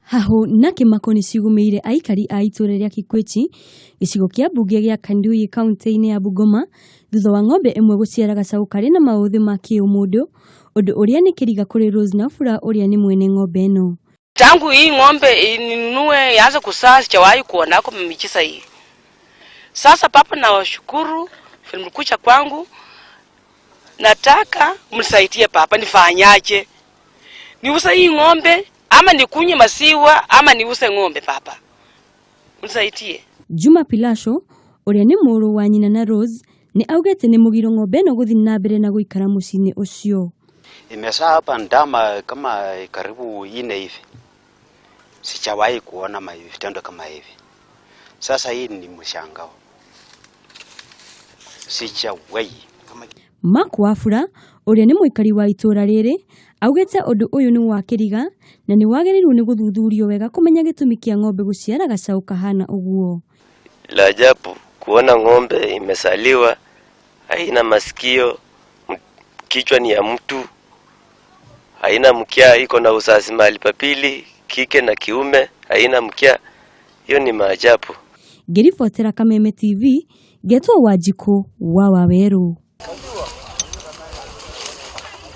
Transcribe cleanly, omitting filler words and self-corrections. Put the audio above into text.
Haho na kimako ni ciugumiire aikari a itura ria Kikwechi gicigo kia mbunge gia Kanduyi kaunti-ini ya Bungoma thutha wa ng'ombe imwe guciara gacau kari na mauthi ma kiumundu undu uria ni kiriga kuri Rose na Fura uria ni mwene ng'ombe eno. Tangu hii ng'ombe ninunue yaanze kusaa sijawahi kuona hapo michisa hii. Sasa papa na washukuru mlikuja kwangu, nataka mnisaidie papa nifanyaje? Niuze hii ng'ombe ama nikunye maziwa ama niuze ng'ombe papa? Mnisaidie. Juma Pilasho uria ni muru wa nyina na Rose ni augete ni mugiro ng'ombe no guthi na mbere na guikara mucini ucio. Imesa hapa ndama kama karibu 4 hivi. Sijawahi kuona vitendo kama hivi. Sasa hii ni mshangao. Sijawahi. Mako wa Fura uria ni muikari wa itura riri augete undu uyu ni wa kiriga na ni wagiriru ni guthuthurio wega kumenya gitumi kia ng'ombe guciara gacau kahana uguo. La ajabu kuona ng'ombe imesaliwa, haina masikio, kichwa ni ya mtu, haina mkia, iko na uzazi mahali papili, kike na kiume, haina mkia. Hiyo ni maajabu. Ngiribotera Kameme TV, getwa Wanjiku wa Waweru.